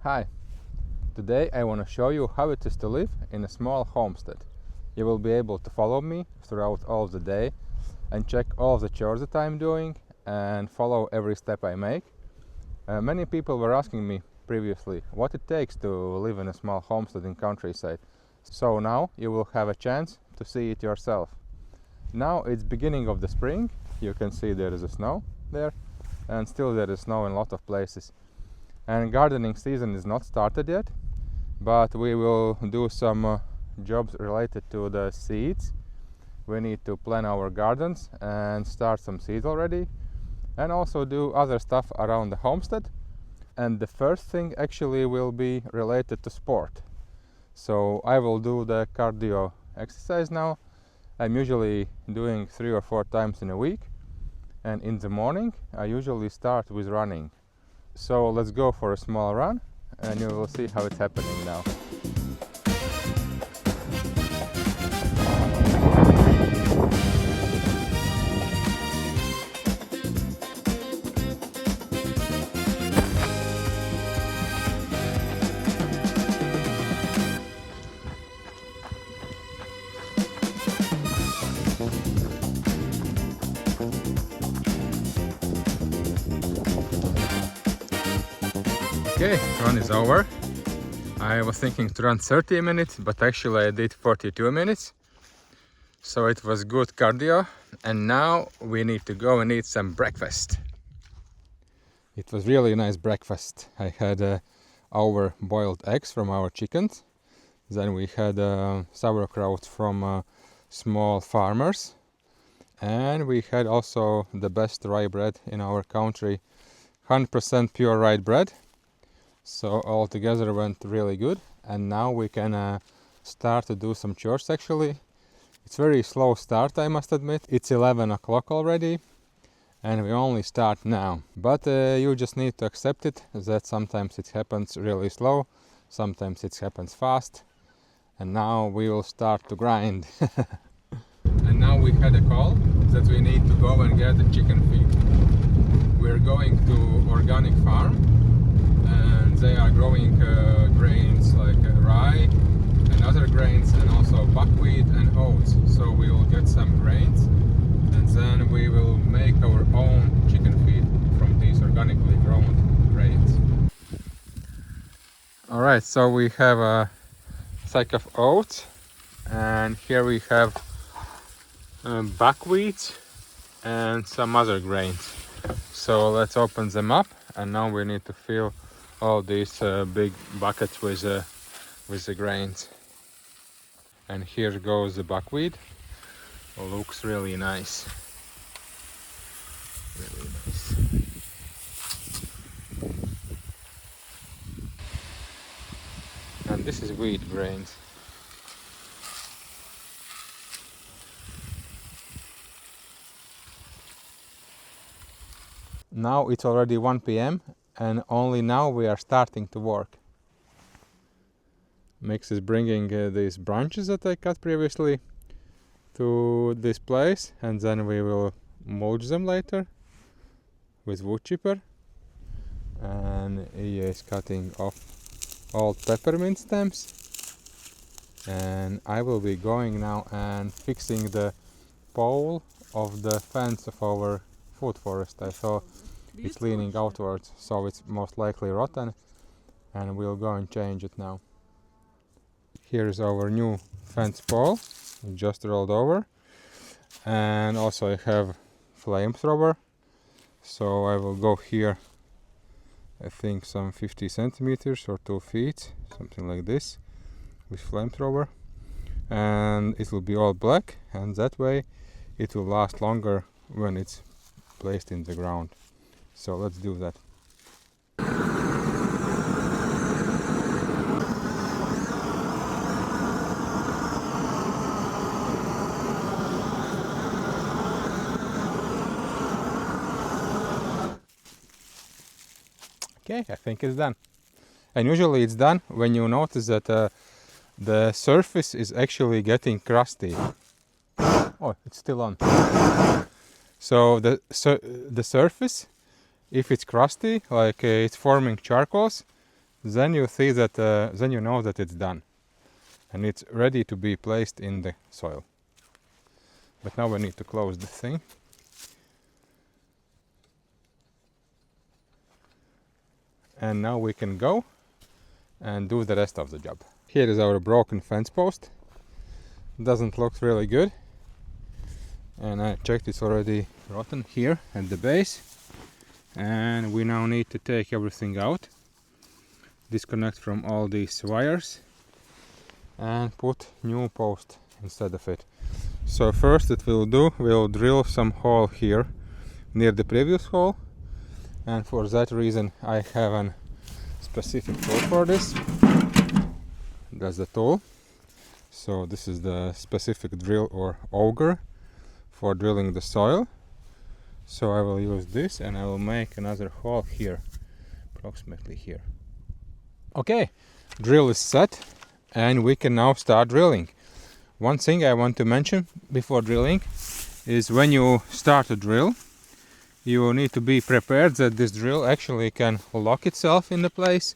Hi, today I want to show you how it is to live in a small homestead. You will be able to follow me throughout all of the day and check all of the chores that I'm doing and follow every step I make. Many people were asking me previously what it takes to live in a small homestead in countryside. So now you will have a chance to see it yourself. Now it's beginning of the spring. You can see there is a snow there, and still there is snow in a lot of places. And gardening season is not started yet, but we will do some jobs related to the seeds. We need to plan our gardens and start some seeds already, and also do other stuff around the homestead. And the first thing actually will be related to sport. So I will do the cardio exercise now. I'm usually doing 3 or 4 times in a week, and in the morning I usually start with running. So let's go for a small run and you will see how it's happening now. Okay, run is over. I was thinking to run 30 minutes, but actually I did 42 minutes. So it was good cardio, and now we need to go and eat some breakfast. It was really nice breakfast. I had our boiled eggs from our chickens. Then we had sauerkraut from small farmers. And we had also the best rye bread in our country, 100% pure rye bread. So all together went really good, and now we can start to do some chores actually. It's very slow start, I must admit. It's 11 o'clock already and we only start now. But you just need to accept it, that sometimes it happens really slow, sometimes it happens fast. And now we will start to grind. And now we had a call that we need to go and get the chicken feed. We're going to organic farm, and they are growing grains like rye and other grains, and also buckwheat and oats. So we will get some grains, and then we will make our own chicken feed from these organically grown grains. Alright, so we have a sack of oats, and here we have buckwheat and some other grains. So let's open them up, and now we need to fill all these big buckets with the grains. And here goes the buckwheat. Looks really nice. Really nice. And this is wheat grains. Now it's already 1 p.m. and only now we are starting to work. Mix is bringing these branches that I cut previously to this place, and then we will mulch them later with wood chipper. And he is cutting off all peppermint stems, and I will be going now and fixing the pole of the fence of our food forest. I saw it's leaning outwards, so it's most likely rotten, and we'll go and change it now. Here's our new fence pole, just rolled over, and also I have flamethrower, so I will go here, I think some 50 centimeters or 2 feet, something like this, with flamethrower, and it will be all black, and that way it will last longer when it's placed in the ground. So let's do that. Okay, I think it's done. And usually it's done when you notice that the surface is actually getting crusty. Oh, it's still on. So the surface, if it's crusty, like it's forming charcoals, then you see that, then you know that it's done and it's ready to be placed in the soil. But now we need to close the thing. And now we can go and do the rest of the job. Here is our broken fence post. Doesn't look really good. And I checked, it's already rotten here at the base. And we now need to take everything out, disconnect from all these wires, and put new post instead of it. So first it will do, we'll drill some hole here near the previous hole, and for that reason I have a specific tool for this. That's the tool. So this is the specific drill or auger for drilling the soil. So I will use this and I will make another hole here, approximately here. Okay, drill is set and we can now start drilling. One thing I want to mention before drilling is when you start a drill, you need to be prepared that this drill actually can lock itself in the place,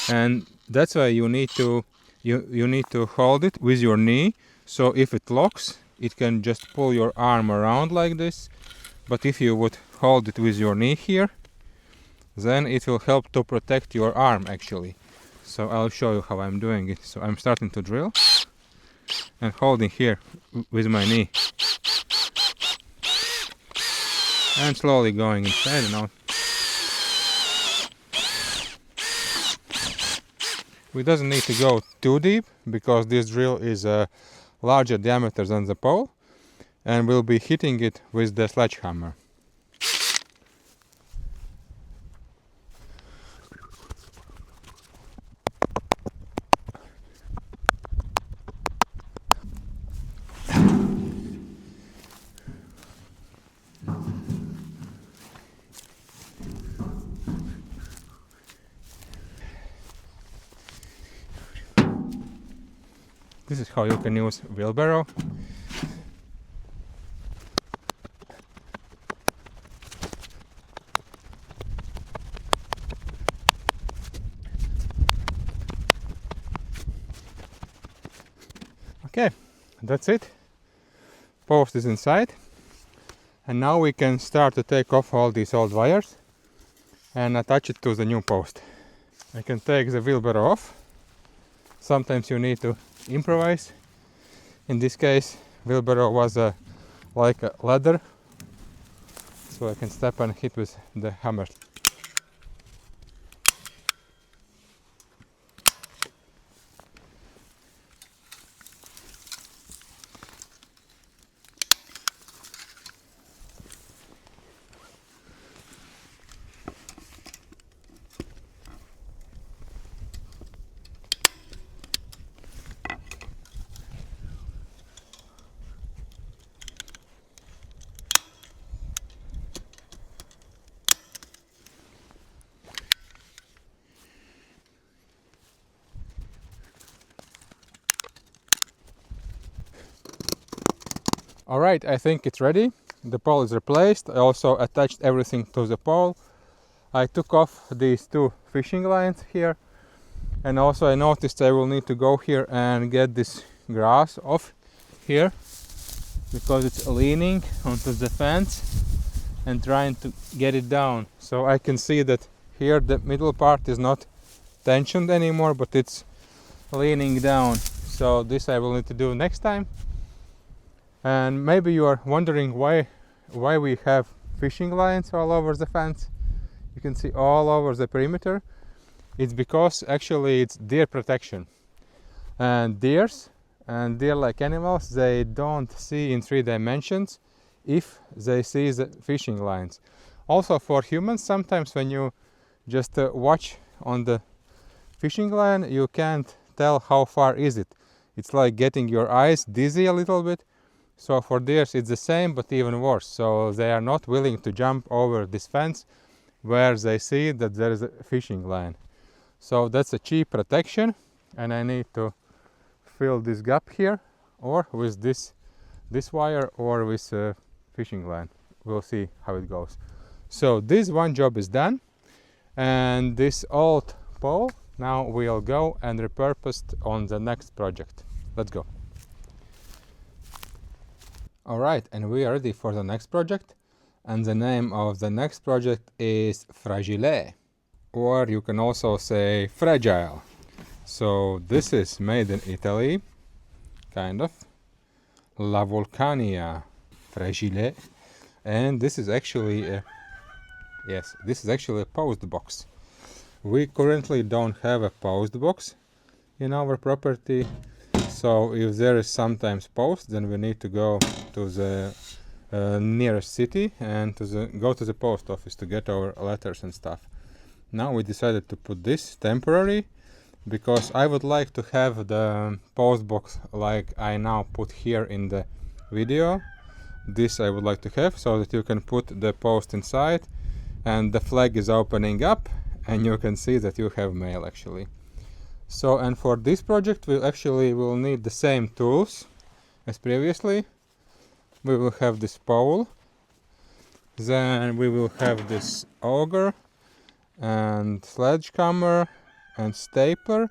and that's why you need to hold it with your knee. So if it locks, it can just pull your arm around like this. But if you would hold it with your knee here, then it will help to protect your arm actually. So I'll show you how I'm doing it. So I'm starting to drill and holding here with my knee. And slowly going inside and out. We doesn't need to go too deep because this drill is a larger diameter than the pole, and we'll be hitting it with the sledgehammer. This is how you can use wheelbarrow. Okay, that's it. Post is inside. And now we can start to take off all these old wires and attach it to the new post. I can take the wheelbarrow off. Sometimes you need to improvise. In this case, wheelbarrow was like a ladder, so I can step and hit with the hammer. Alright, I think it's ready. The pole is replaced. I also attached everything to the pole. I took off these two fishing lines here, and also I noticed I will need to go here and get this grass off here because it's leaning onto the fence and trying to get it down. So I can see that here the middle part is not tensioned anymore, but it's leaning down. So this I will need to do next time. And maybe you are wondering why we have fishing lines all over the fence. You can see all over the perimeter. It's because actually it's deer protection. And deer-like animals, they don't see in 3 dimensions if they see the fishing lines. Also for humans, sometimes when you just watch on the fishing line, you can't tell how far is it. It's like getting your eyes dizzy a little bit. So for deers it's the same, but even worse. So they are not willing to jump over this fence where they see that there is a fishing line. So that's a cheap protection, and I need to fill this gap here, or with this wire, or with a fishing line. We'll see how it goes. So this one job is done, and this old pole Now we'll go and repurpose on the next project. Let's go. Alright, and we are ready for the next project. And the name of the next project is Fragile. Or you can also say fragile. So this is made in Italy, kind of. La Vulcania Fragile. And this is actually a post box. We currently don't have a post box in our property, so if there is sometimes post, then we need to go to the nearest city and go to the post office to get our letters and stuff. Now we decided to put this temporary because I would like to have the post box like I now put here in the video. This I would like to have so that you can put the post inside and the flag is opening up and you can see that you have mail actually. So, and for this project we'll need the same tools as previously. We will have this pole, then we will have this auger and sledgehammer and stapler,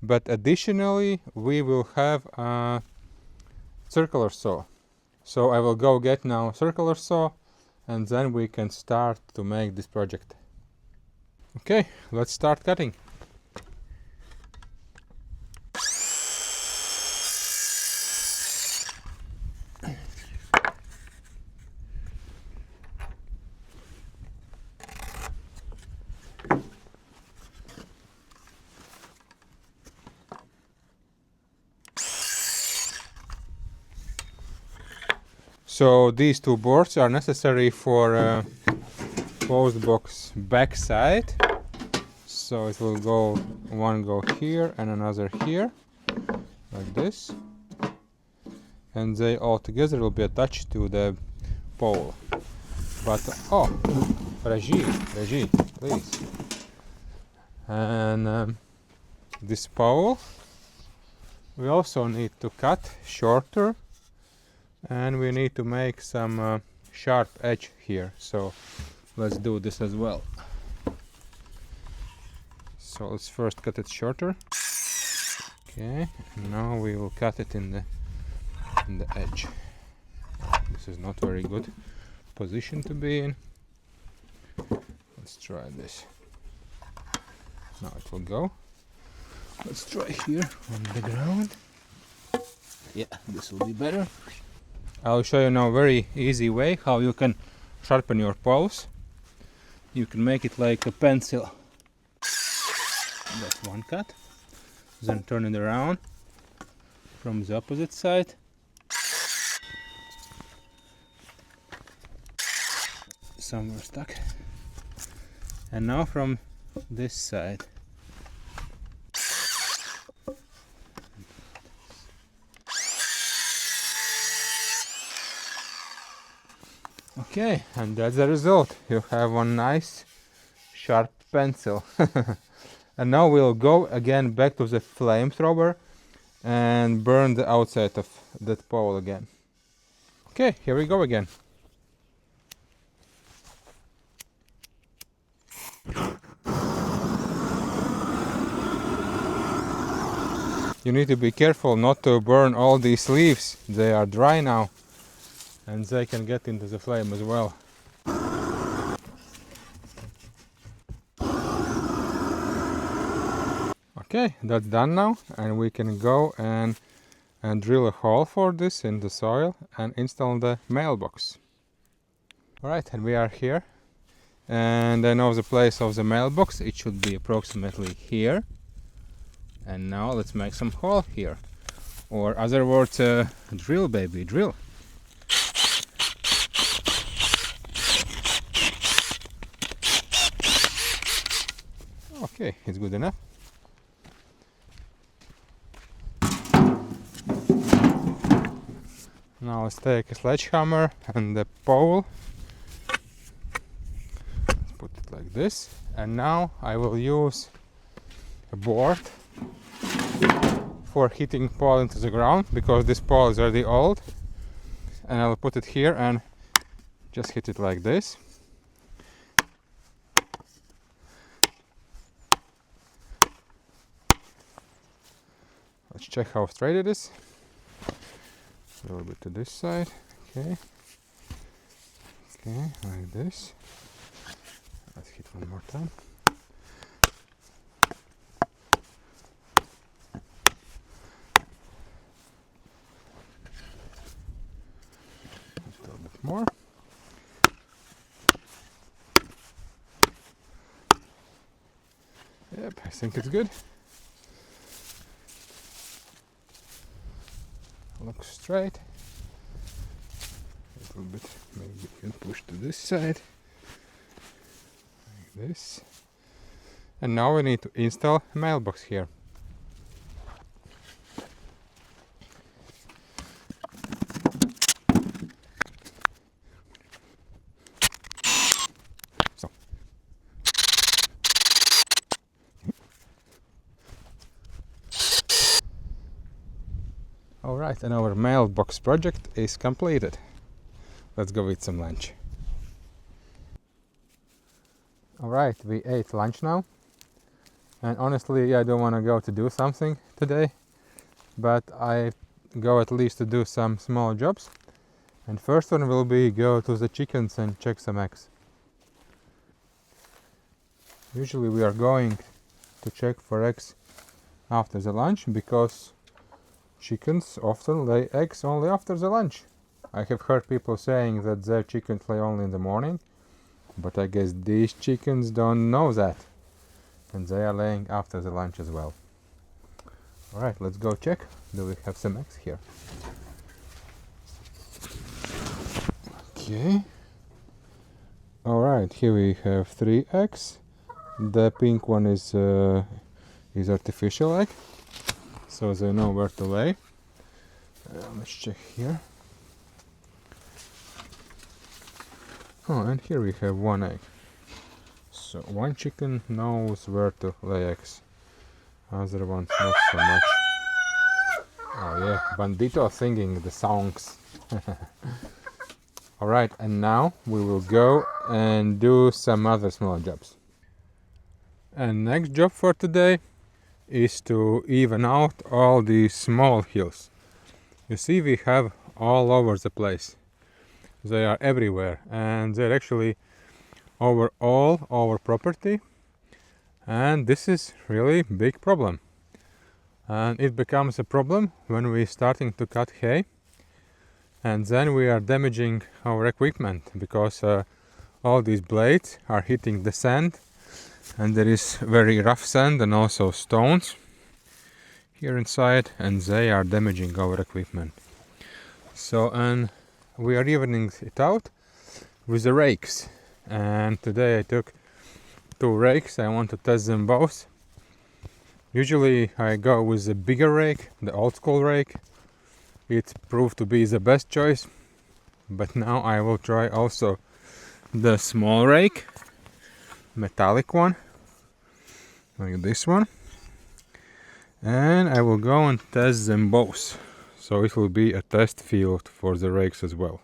but additionally we will have a circular saw. So I will go get now a circular saw and then we can start to make this project. Okay, let's start cutting. So these two boards are necessary for post box backside. So it will go, one go here and another here, like this. And they all together will be attached to the pole. But, oh, Reggie, please. And this pole we also need to cut shorter. And we need to make some sharp edge here, so let's do this as well. So let's first cut it shorter. Okay, and now we will cut it in the edge. This is not very good position to be in. Let's try this. Now it will go. Let's try here on the ground. Yeah, this will be better. I'll show you now a very easy way how you can sharpen your poles. You can make it like a pencil. That's one cut. Then turn it around from the opposite side. Somewhere stuck. And now from this side. Okay, and that's the result. You have one nice sharp pencil. And now we'll go again back to the flamethrower and burn the outside of that pole again. Okay, here we go again. You need to be careful not to burn all these leaves. They are dry now and they can get into the flame as well. Okay, that's done now, and we can go and drill a hole for this in the soil and install the mailbox. Alright, and we are here, and I know the place of the mailbox. It should be approximately here. And now let's make some hole here, or other words, drill baby, drill. Okay, it's good enough. Now let's take a sledgehammer and the pole. Let's put it like this. And now I will use a board for hitting pole into the ground, because this pole is already old. And I'll put it here and just hit it like this. Let's check how straight it is. A little bit to this side. Okay. Okay, like this. Let's hit one more time. Just a little bit more. Yep, I think it's good. Looks straight. A little bit, maybe you can push to this side. Like this. And now we need to install a mailbox here. So. Alright, and our mailbox project is completed. Let's go eat some lunch. Alright, we ate lunch now. And honestly, I don't want to go to do something today. But I go at least to do some small jobs. And first one will be go to the chickens and check some eggs. Usually we are going to check for eggs after the lunch because chickens often lay eggs only after the lunch. I have heard people saying that their chickens lay only in the morning, but I guess these chickens don't know that, and they are laying after the lunch as well. Alright, let's go check. Do we have some eggs here? Okay. Alright, here we have 3 eggs. The pink one is artificial egg, so they know where to lay. Let's check here. Oh, and here we have 1 egg. So 1 chicken knows where to lay eggs. Other ones not so much. Oh yeah, Bandito singing the songs. Alright, and now we will go and do some other small jobs. And next job for today is to even out all these small hills. You see, we have all over the place. They are everywhere, and they're actually over all our property, and this is really big problem. And it becomes a problem when we starting to cut hay, and then we are damaging our equipment because all these blades are hitting the sand, and there is very rough sand and also stones here inside, and they are damaging our equipment. So, and we are evening it out with the rakes, and today I took 2 rakes. I want to test them both. Usually I go with the bigger rake, the old school rake. It proved to be the best choice, but now I will try also the small rake, metallic one, like this one, and I will go and test them both. So it will be a test field for the rakes as well.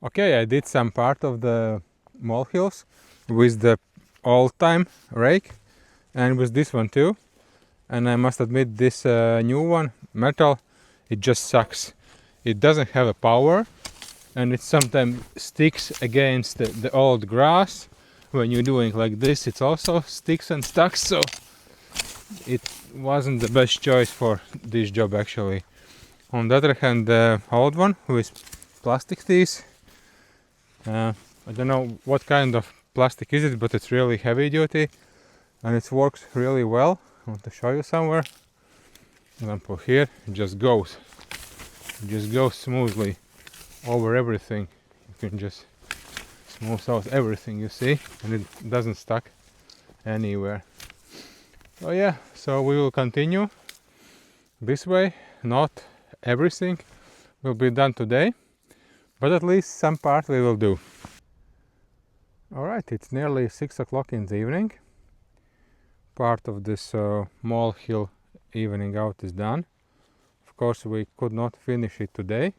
Okay, I did some part of the molehills with the old-time rake and with this one too. And I must admit, this new one, metal, it just sucks. It doesn't have a power, and it sometimes sticks against the old grass. When you're doing like this, it also sticks and stuck, so it wasn't the best choice for this job actually. On the other hand, the old one with plastic teeth, I don't know what kind of plastic is it, but it's really heavy duty and it works really well. I want to show you somewhere. Example here, it just goes smoothly over everything. You can just moves out everything, you see, and it doesn't stuck anywhere. Oh yeah, so we will continue this way. Not everything will be done today, but at least some part we will do. Alright, it's nearly 6 o'clock in the evening. Part of this mole hill evening out is done. Of course we could not finish it today,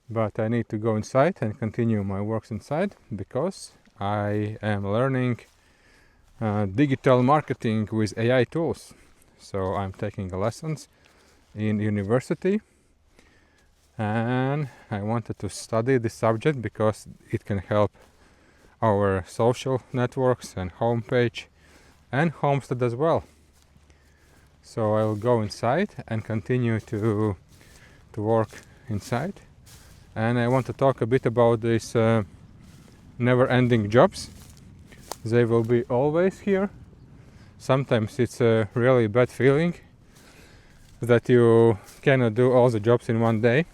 but I need to go inside and continue my works inside because I am learning digital marketing with AI tools. So I'm taking lessons in university, and I wanted to study this subject because it can help our social networks and homepage and Homestead as well. So I will go inside and continue to work inside, and I want to talk a bit about these never-ending jobs. They will be always here. Sometimes it's a really bad feeling that you cannot do all the jobs in one day,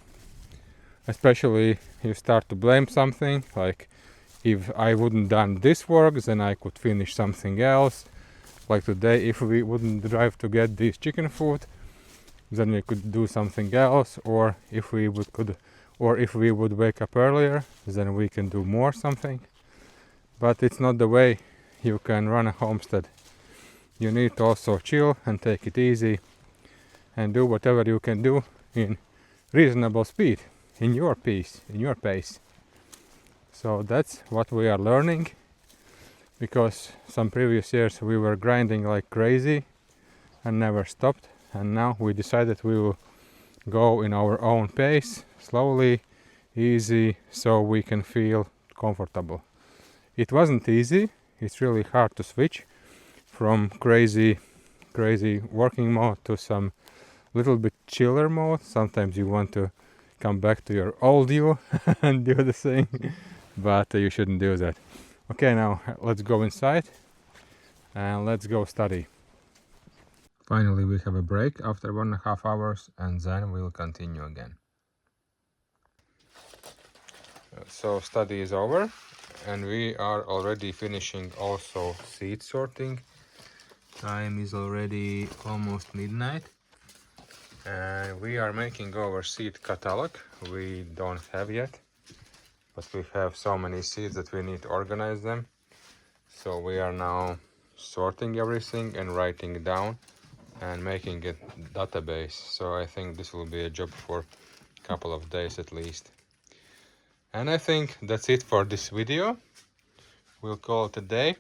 especially you start to blame something, like if I wouldn't done this work then I could finish something else. Like today, if we wouldn't drive to get this chicken food, then we could do something else, or if we would wake up earlier, then we can do more something. But it's not the way you can run a homestead. You need to also chill and take it easy and do whatever you can do in reasonable speed, in your pace. So that's what we are learning, because some previous years we were grinding like crazy and never stopped, and now we decided we will go in our own pace, slowly, easy, so we can feel comfortable. It wasn't easy. It's really hard to switch from crazy working mode to some little bit chiller mode. Sometimes you want to come back to your old you and do the thing, but you shouldn't do that. Okay, now let's go inside and let's go study. Finally, we have a break after 1.5 hours, and then we'll continue again. So study is over, and we are already finishing also seed sorting. Time is already almost midnight, and we are making our seed catalog. We don't have yet, but we have so many seeds that we need to organize them. So we are now sorting everything and writing it down and making a database. So I think this will be a job for a couple of days at least. And I think that's it for this video. We'll call it a day.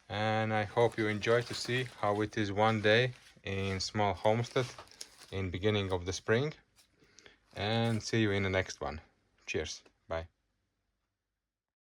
And I hope you enjoy to see how it is one day in Small Homestead in beginning of the spring. And see you in the next one. Cheers. Bye.